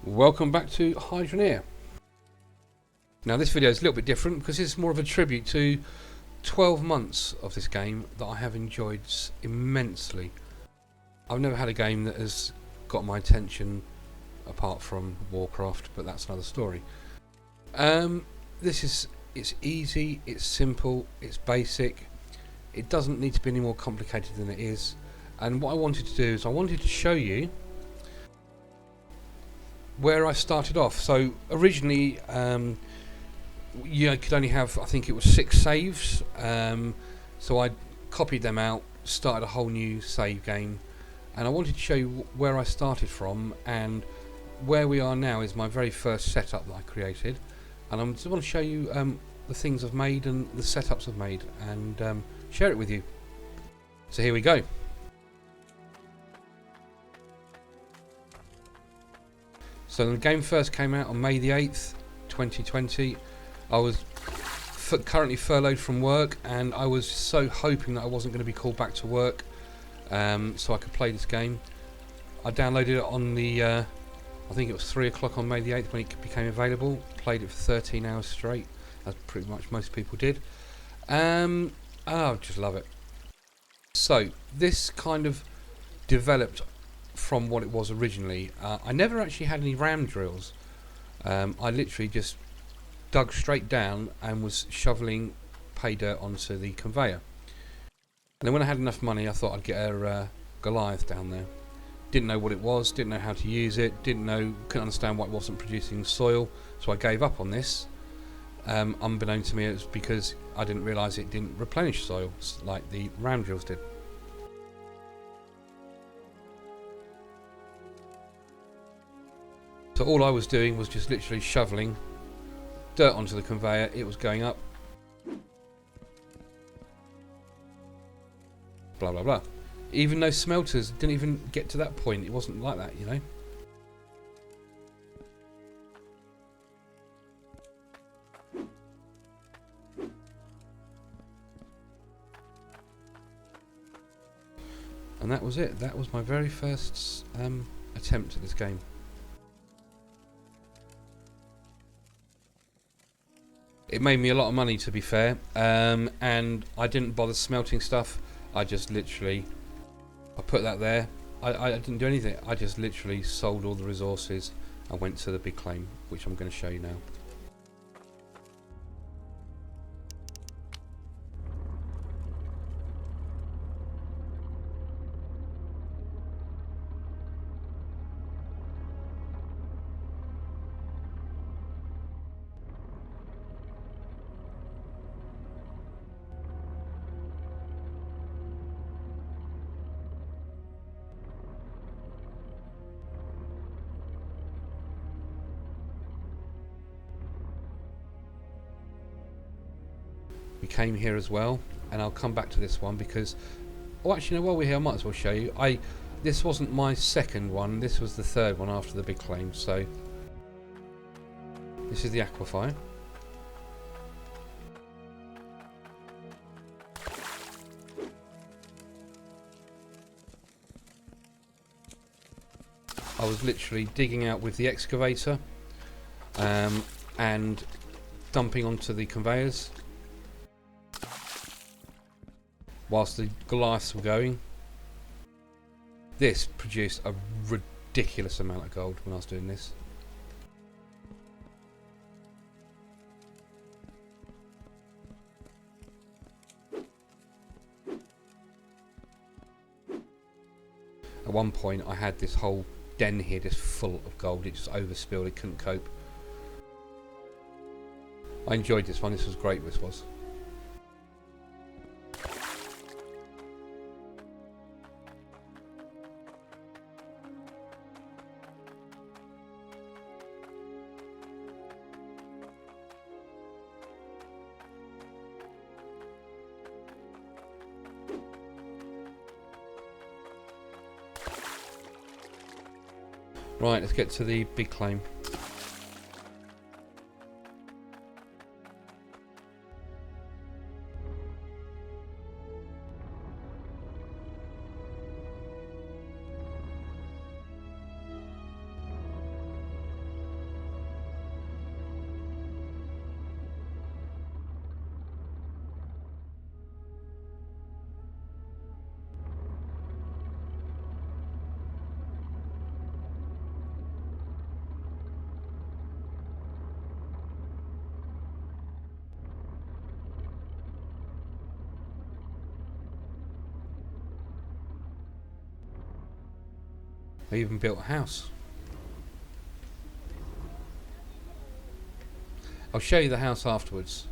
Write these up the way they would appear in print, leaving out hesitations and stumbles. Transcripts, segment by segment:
Welcome back to Hydroneer. Now this video is a little bit different because it's more of a tribute to 12 months of this game that I have enjoyed immensely. I've never had a game that has got my attention apart from Warcraft, but that's another story. It's easy, it's simple, it's basic. It doesn't need to be any more complicated than it is. And what I wanted to do is I wanted to show you where I started off. So originally you could only have, I think it was 6 saves, so I copied them out, started a whole new save game, and I wanted to show you where I started from, and where we are now is my very first setup that I created, and I just want to show you the things I've made and the setups I've made, and share it with you. So here we go. So the game first came out on May the 8th, 2020. I was currently furloughed from work, and I was so hoping that I wasn't going to be called back to work, so I could play this game. I downloaded it on the, I think it was 3 o'clock on May the 8th when it became available. Played it for 13 hours straight, as pretty much most people did. I just love it. So this kind of developed from what it was originally. I never actually had any ram drills. I literally just dug straight down and was shoveling pay dirt onto the conveyor. And then when I had enough money, I thought I'd get a Goliath down there. Didn't know what it was, didn't know how to use it, couldn't understand why it wasn't producing soil, so I gave up on this. Unbeknown to me, it was because I didn't realise it didn't replenish soil like the ram drills did. So all I was doing was just literally shoveling dirt onto the conveyor. It was going up. Blah blah blah. Even those smelters didn't even get to that point. It wasn't like that, you know. And that was it. That was my very first attempt at this game. It made me a lot of money, to be fair, and I didn't bother smelting stuff. I just literally, I put that there. I didn't do anything. I just literally sold all the resources and went to the big claim, which I'm going to show you now. We came here as well, and I'll come back to this one because, oh, actually, no, while we're here, I might as well show you. This wasn't my second one. This was the third one after the big claim. So this is the aquifer. I was literally digging out with the excavator and dumping onto the conveyors whilst the Goliaths were going. This produced a ridiculous amount of gold when I was doing this. At one point I had this whole den here just full of gold. It just overspilled, it couldn't cope. I enjoyed this one, this was great, this was. Right, let's get to the big claim. They even built a house. I'll show you the house afterwards.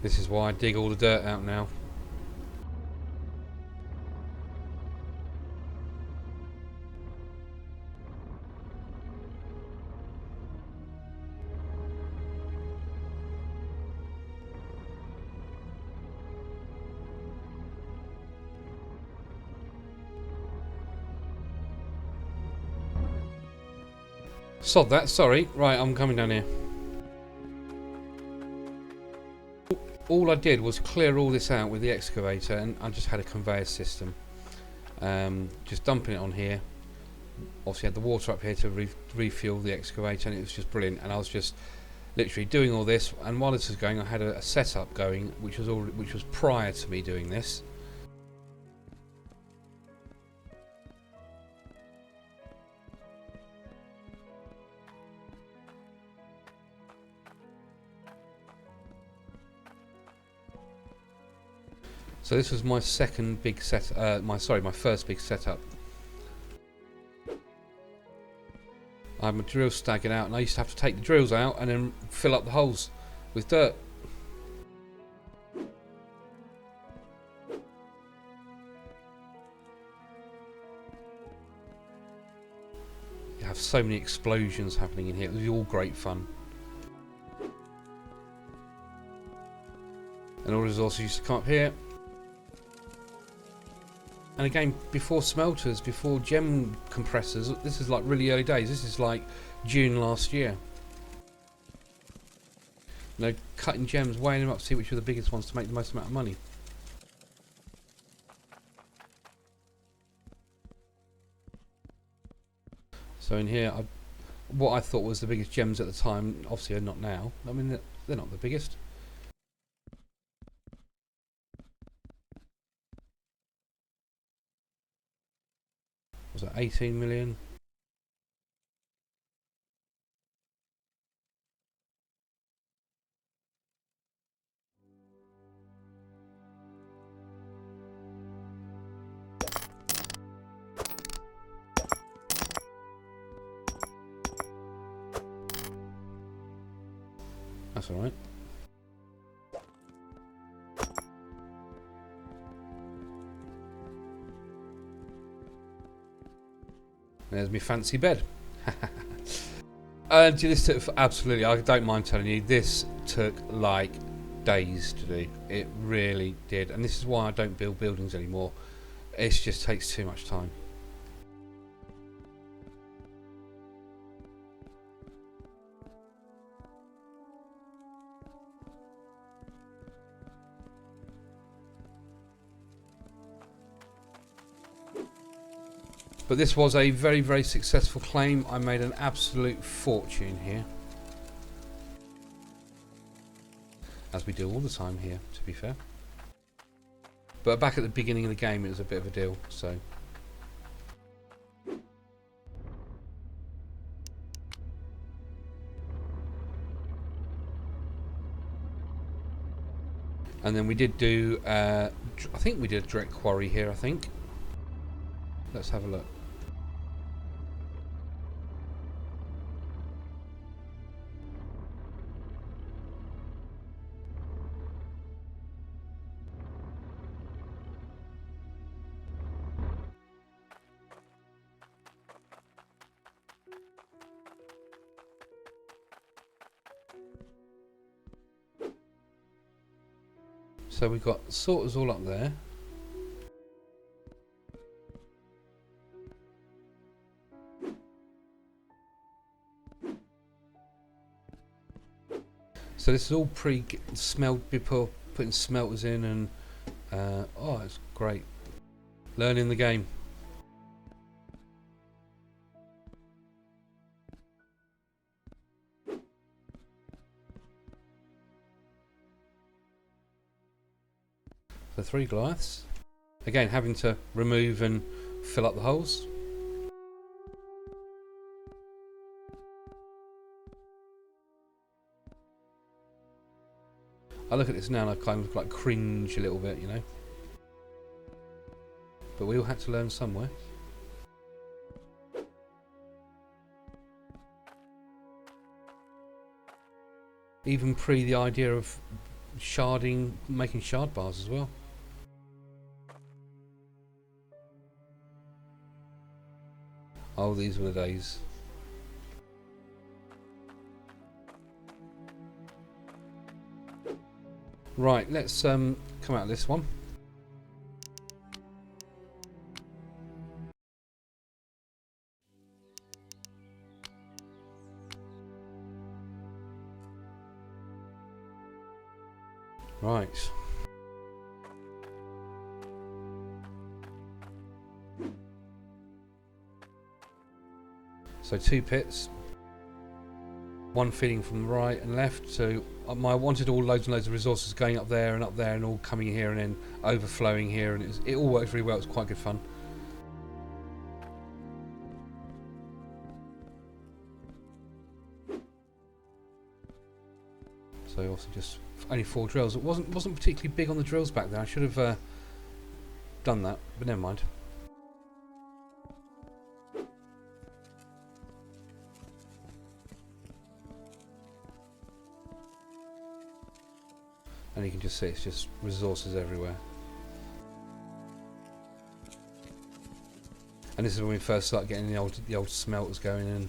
This is why I dig all the dirt out now. Sod that, sorry. Right, I'm coming down here. All I did was clear all this out with the excavator, and I just had a conveyor system. Just dumping it on here. Obviously had the water up here to refuel the excavator, and it was just brilliant. And I was just literally doing all this, and while this was going I had a setup going which was prior to me doing this. So this was my second big set, my first big setup. I had my drill staggered out, and I used to have to take the drills out and then fill up the holes with dirt. You have so many explosions happening in here. It was all great fun. And all the resources used to come up here. And again, before smelters, before gem compressors, this is like really early days. This is like June last year. You know, cutting gems, weighing them up to see which are the biggest ones to make the most amount of money. So in here, what I thought was the biggest gems at the time, obviously are not now. I mean, they're not the biggest. Was that 18 million? That's alright. There's my fancy bed. This took absolutely, I don't mind telling you, this took like days to do. It really did. And this is why I don't build buildings anymore. It just takes too much time. But this was a very, very successful claim. I made an absolute fortune here. As we do all the time here, to be fair. But back at the beginning of the game, it was a bit of a deal, so. And then we did do, I think we did a direct quarry here, I think. Let's have a look. So we've got sorters all up there. So this is all pre-smelt before putting smelters in, and oh, it's great. Learning the game. So 3 Goliaths. Again, having to remove and fill up the holes. I look at this now and I kind of like cringe a little bit, you know. But we all had to learn somewhere. Even pre the idea of sharding, making shard bars as well. Oh, these were the days. Right, let's come out of this one. Right. So 2 pits, one feeding from the right and left. So I wanted all loads and loads of resources going up there and all coming here and then overflowing here, and it all worked really well. It was quite good fun. So also just only 4 drills. It wasn't particularly big on the drills back then. I should have done that, but never mind. And you can just see it's just resources everywhere. And this is when we first start getting the old smelters going in.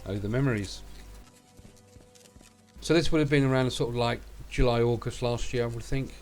Oh, the memories. So this would have been around sort of like July, August last year, I would think.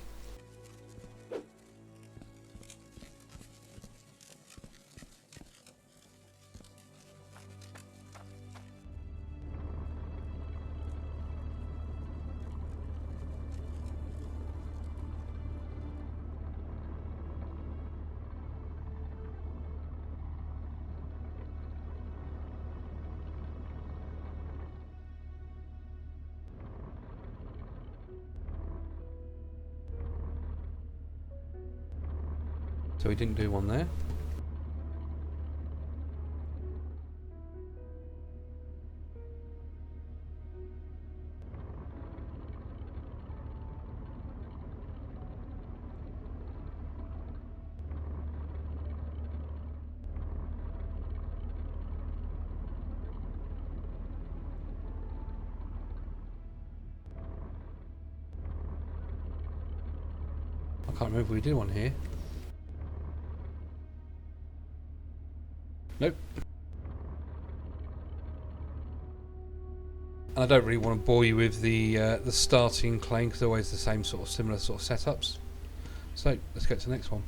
So we didn't do one there. I can't remember if we did one here. Nope. And I don't really want to bore you with the starting claim because they're always the same sort of similar sort of setups. So let's get to the next one.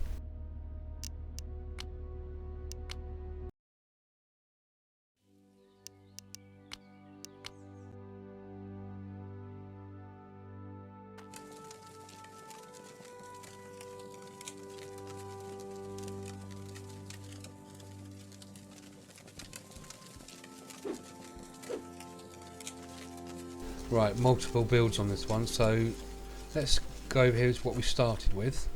Right, multiple builds on this one, so let's go over here is what we started with.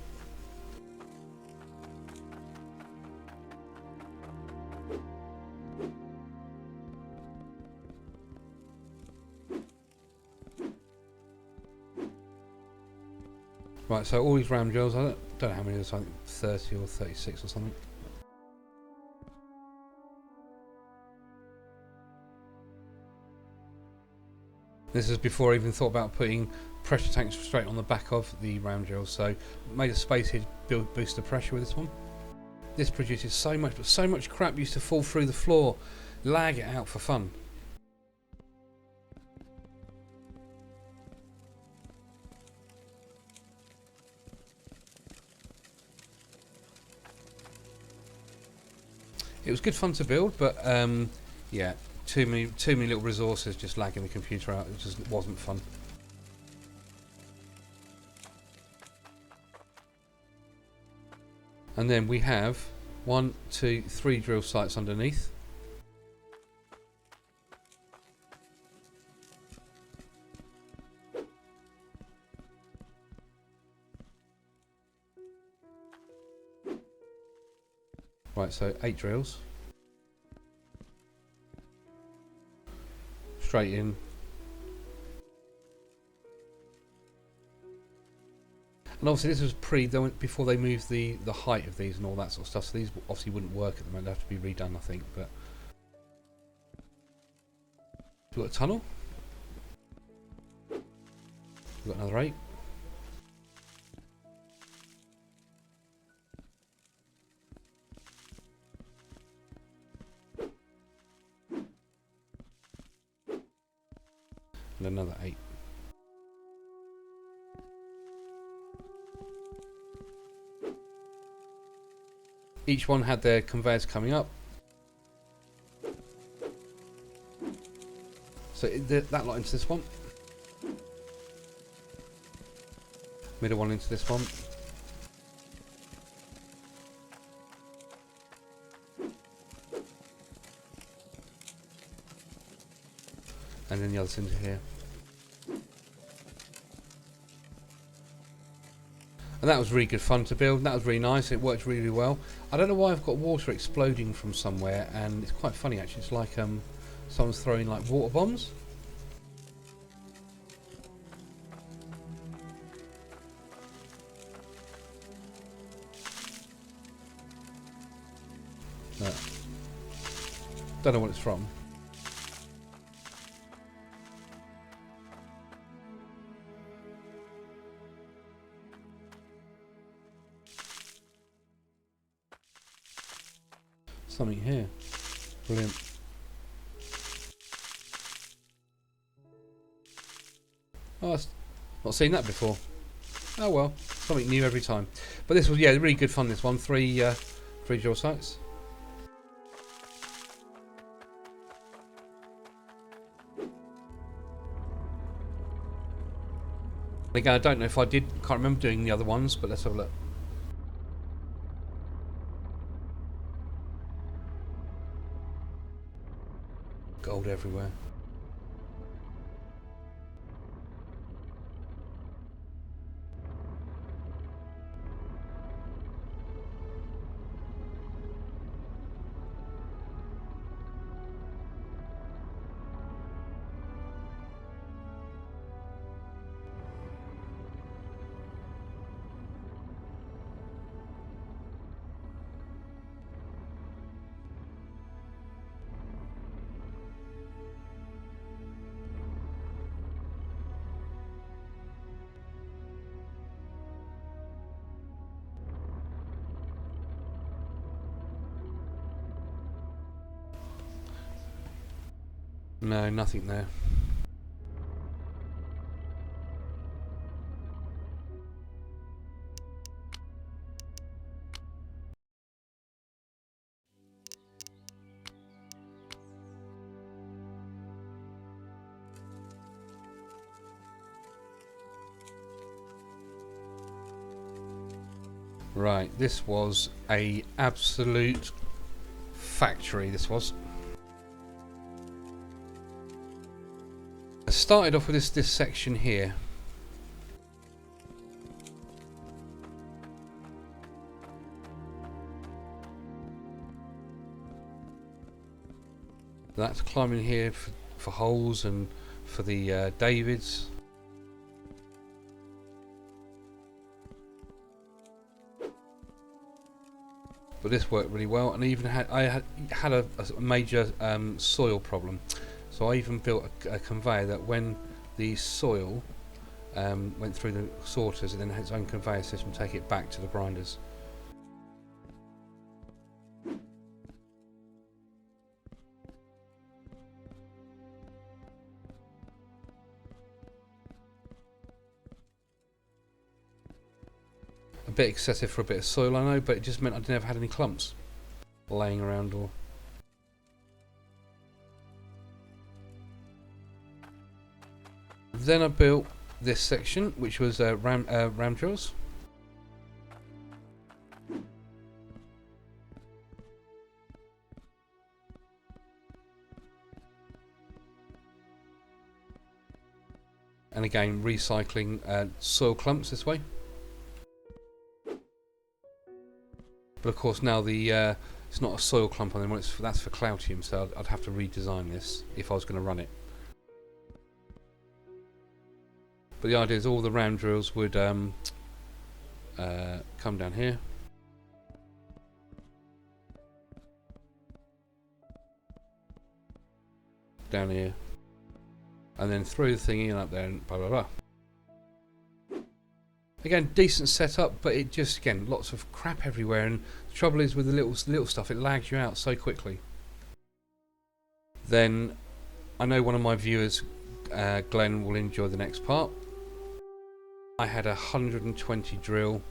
Right, so all these ram drills, I don't know how many there's, I think 30 or 36 or something. This is before I even thought about putting pressure tanks straight on the back of the ram drills, so made a space here to boost the pressure with this one. This produces so much, but so much crap used to fall through the floor. Lag it out for fun. It was good fun to build, but yeah, too many little resources just lagging the computer out. It just wasn't fun. And then we have 1, 2, 3 drill sites underneath. Right, so 8 drills. Straight in. And obviously this was before they moved the height of these and all that sort of stuff, so these obviously wouldn't work at the moment. They'd have to be redone, I think. But we've got a tunnel. We've got another 8. And another 8. Each one had their conveyors coming up. So that lot into this one. Middle one into this one. And then the others into here. And that was really good fun to build. That was really nice. It worked really well. I don't know why I've got water exploding from somewhere, and it's quite funny actually. It's like someone's throwing like water bombs. No. Don't know what it's from. Something here. Brilliant. Oh, I've not seen that before. Oh well, something new every time. But this was, yeah, really good fun, this one. Three drill sites. Again, I don't know if I can't remember doing the other ones, but let's have a look. Gold everywhere. No, nothing there. Right, this was a absolute factory, this was. I started off with this section here. That's climbing here for holes and for the Davids. But this worked really well, and I had a major soil problem. So I even built a conveyor that when the soil went through the sorters, it then had its own conveyor system to take it back to the grinders. A bit excessive for a bit of soil, I know, but it just meant I never had any clumps laying around or... Then I built this section, which was ram drills. And again, recycling soil clumps this way. But of course now the It's not a soil clump on them. That's for Cloutium, so I'd have to redesign this if I was going to run it. But the idea is all the ram drills would come down here. Down here. And then through the thing in up there and blah blah blah. Again, decent setup, but it just, again, lots of crap everywhere, and the trouble is with the little stuff, it lags you out so quickly. Then, I know one of my viewers, Glenn, will enjoy the next part. I had a 120 drill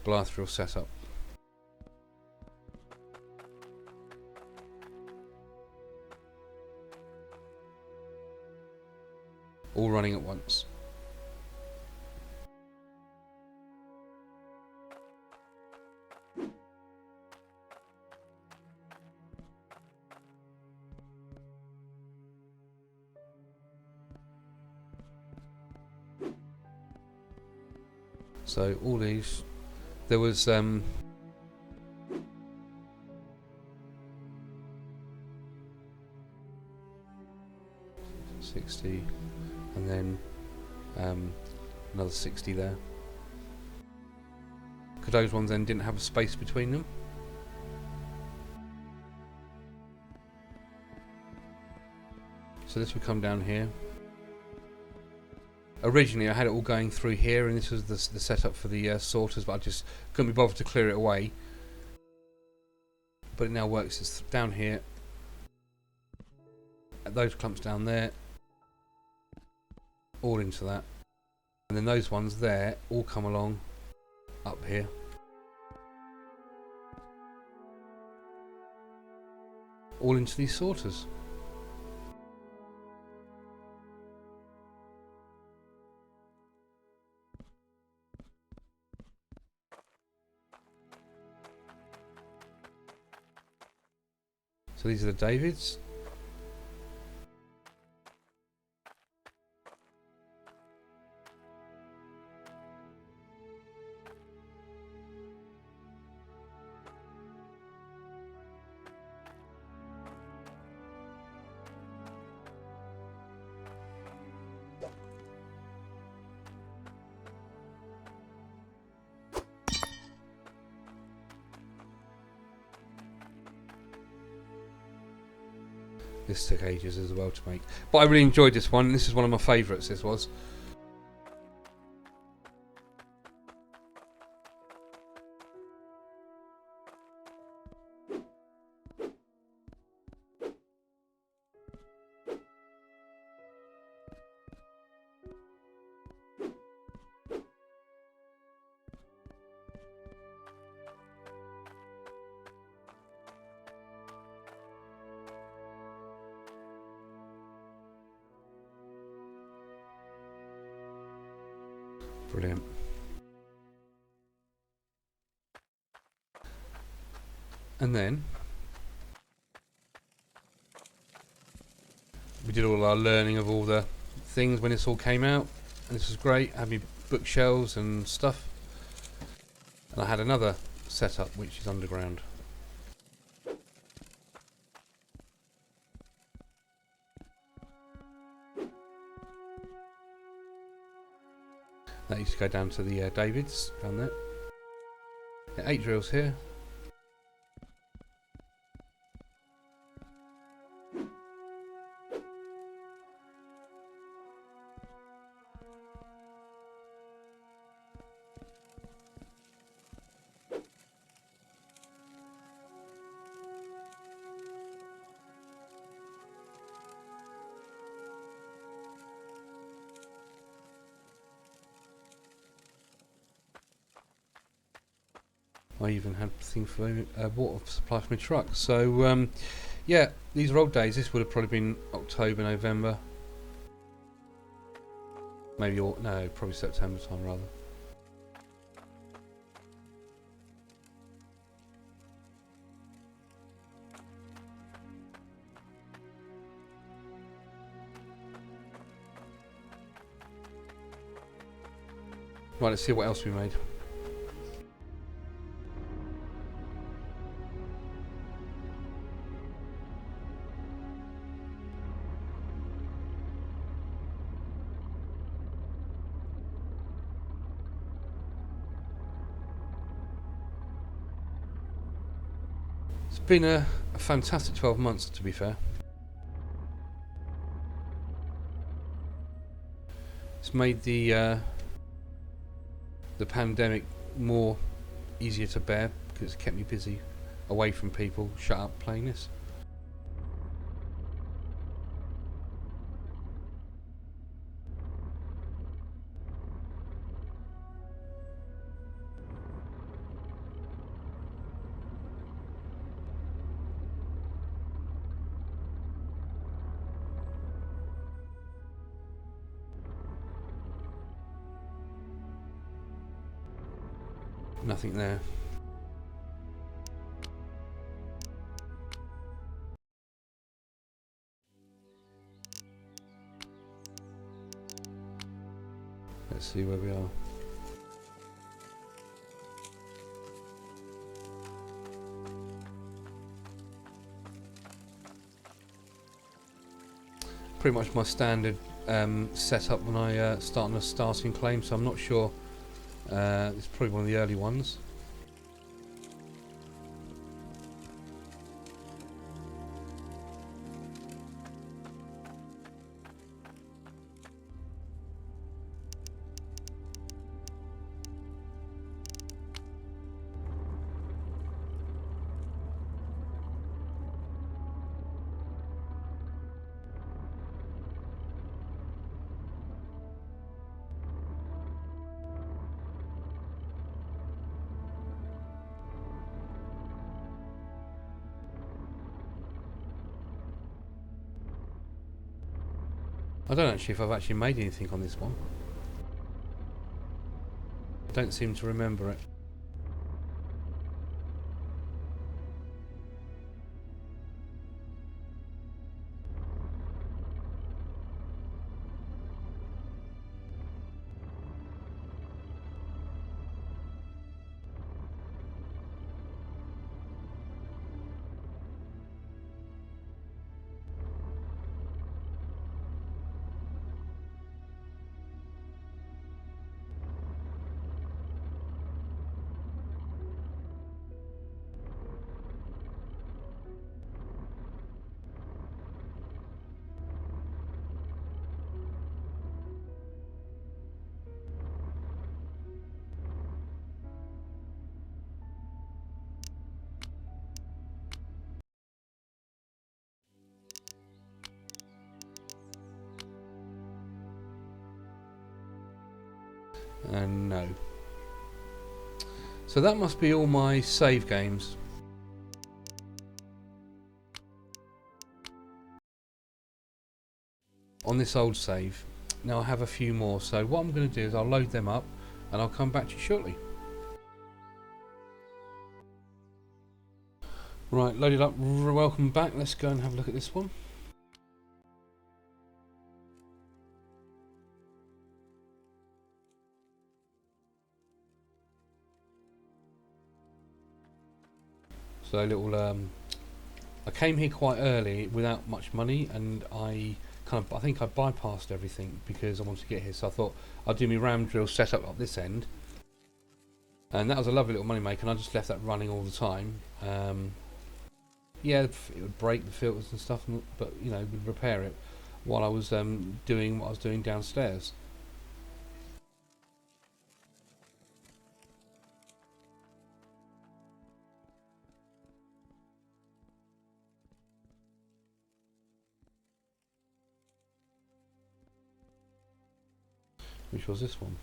glass drill setup. All running at once. So all these, there was 60, and then another 60 there. Because those ones then didn't have a space between them. So this would come down here. Originally I had it all going through here, and this was the setup for the sorters, but I just couldn't be bothered to clear it away. But it now works. It's down here, those clumps down there, all into that, and then those ones there all come along up here. All into these sorters. So these are the Davids. This took ages as well to make, but I really enjoyed this one. This is one of my favourites. This was. Brilliant. And then we did all our learning of all the things when this all came out, and this was great. I had me bookshelves and stuff, and I had another setup which is underground. That used to go down to the Davids down there. Yeah, 8 drills here. I even had a thing for water supply for my truck. So yeah, these are old days. This would have probably been October, November, maybe no, probably September time rather. Right, let's see what else we made. It's been a fantastic 12 months, to be fair. It's made the pandemic more easier to bear because it's kept me busy, away from people, shut up playing this. Nothing there. Let's see where we are. Pretty much my standard setup when I start on a starting claim, so I'm not sure. It's probably one of the early ones. I don't actually if I've actually made anything on this one. I don't seem to remember it. And no. So that must be all my save games. On this old save. Now I have a few more, so what I'm going to do is I'll load them up and I'll come back to you shortly. Right, loaded up, welcome back. Let's go and have a look at this one. So a little, I came here quite early without much money, and I think I bypassed everything because I wanted to get here. So I thought I'll do my ram drill setup up this end, and that was a lovely little money maker. And I just left that running all the time. Yeah, it would break the filters and stuff, but you know, we'd repair it while I was doing what I was doing downstairs. Which was this one.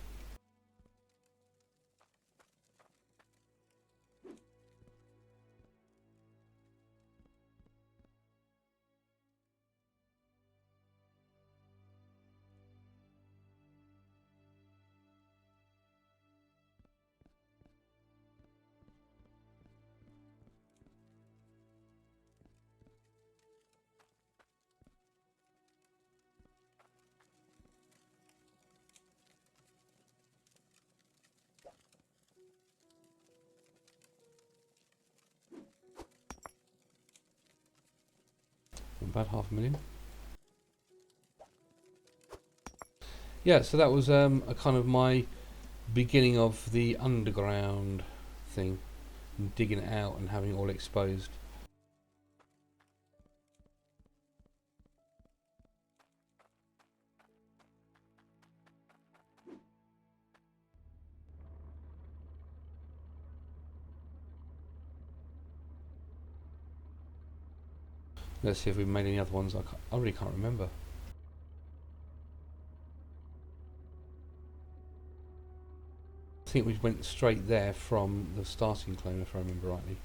About 500,000. Yeah, so that was a kind of my beginning of the underground thing, and digging it out and having it all exposed. Let's see if we've made any other ones. I really can't remember. I think we went straight there from the starting clone, if I remember rightly.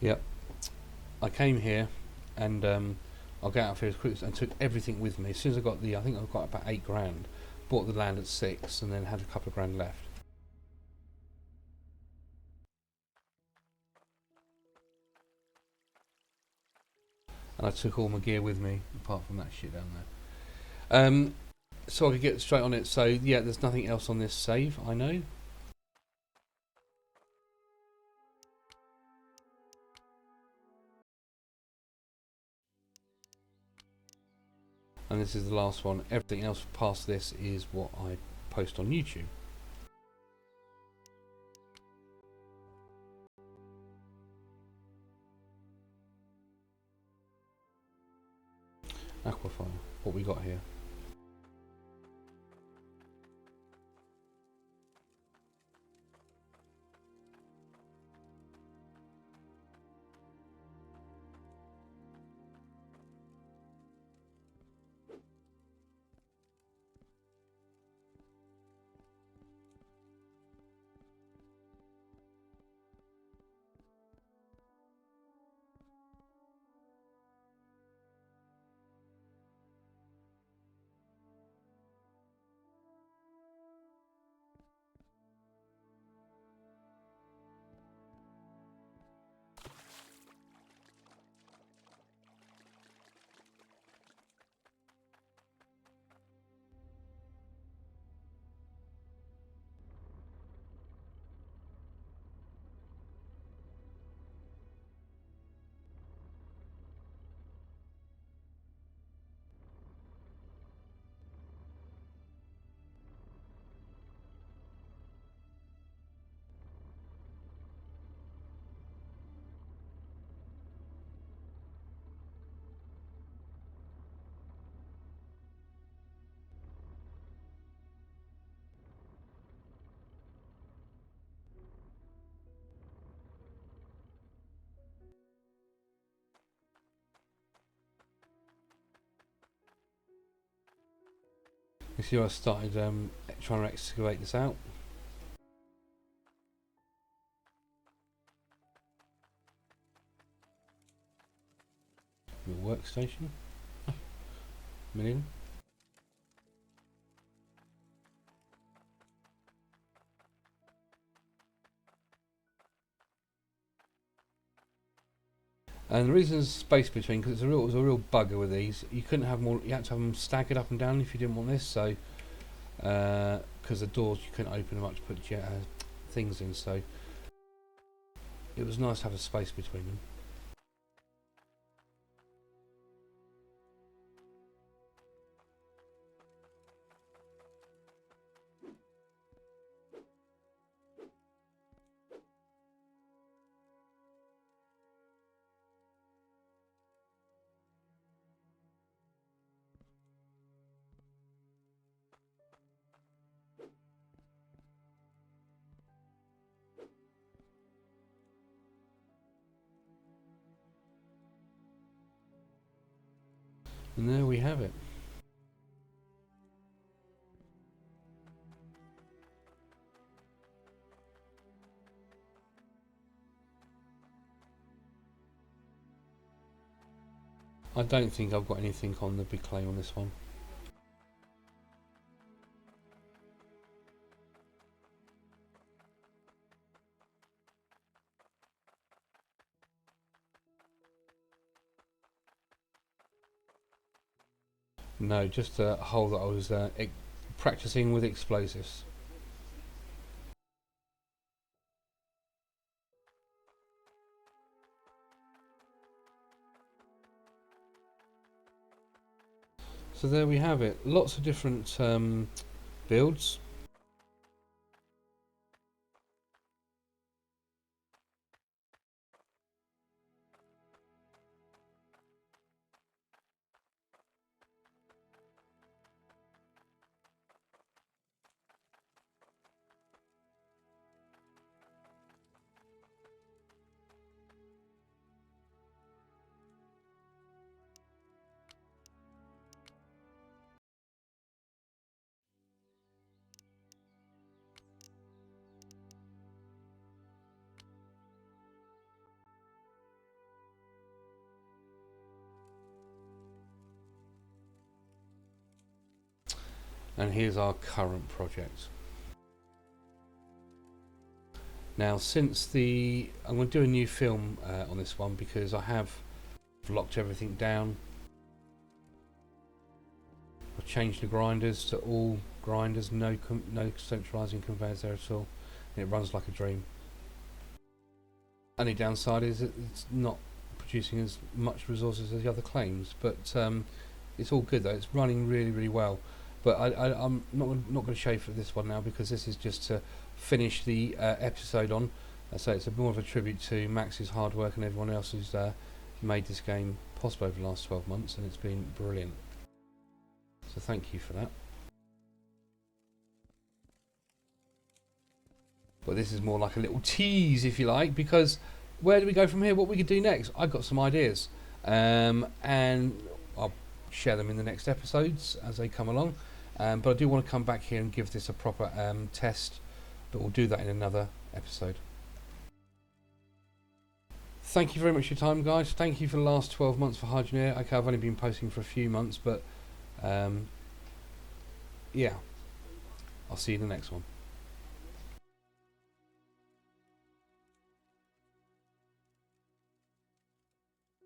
Yep. I came here and I'll get out of here as quick and took everything with me. As soon as I got I think I got about 8 grand, bought the land at 6 and then had a couple of grand left. And I took all my gear with me, apart from that shit down there. So I could get straight on it. So yeah, there's nothing else on this save, I know. And this is the last one. Everything else past this is what I post on YouTube. Aquafire, what we got here. You see, I started trying to excavate this out. Your workstation. Million. And the reason there's space between, because it was a real bugger with these. You couldn't have more. You had to have them staggered up and down if you didn't want this. So, because the doors you couldn't open them up to put things in. So, it was nice to have a space between them. And there we have it. I don't think I've got anything on the big claim on this one. No, just a hole that I was practicing with explosives. So there we have it. Lots of different builds. And here's our current project. Now, since I'm going to do a new film on this one because I have locked everything down. I've changed the grinders to all grinders, no centralising conveyors there at all, and it runs like a dream. Only downside is it's not producing as much resources as the other claims, but it's all good though. It's running really, really well. But I'm not going to shave for this one now because this is just to finish the episode on. So it's more of a tribute to Max's hard work and everyone else who's made this game possible over the last 12 months, and it's been brilliant. So thank you for that. But this is more like a little tease, if you like, because where do we go from here? What we could do next? I've got some ideas, and I'll share them in the next episodes as they come along. But I do want to come back here and give this a proper test, but we'll do that in another episode. Thank you very much for your time, guys. Thank you for the last 12 months for Hydroneer. Okay, I've only been posting for a few months, but yeah, I'll see you in the next one.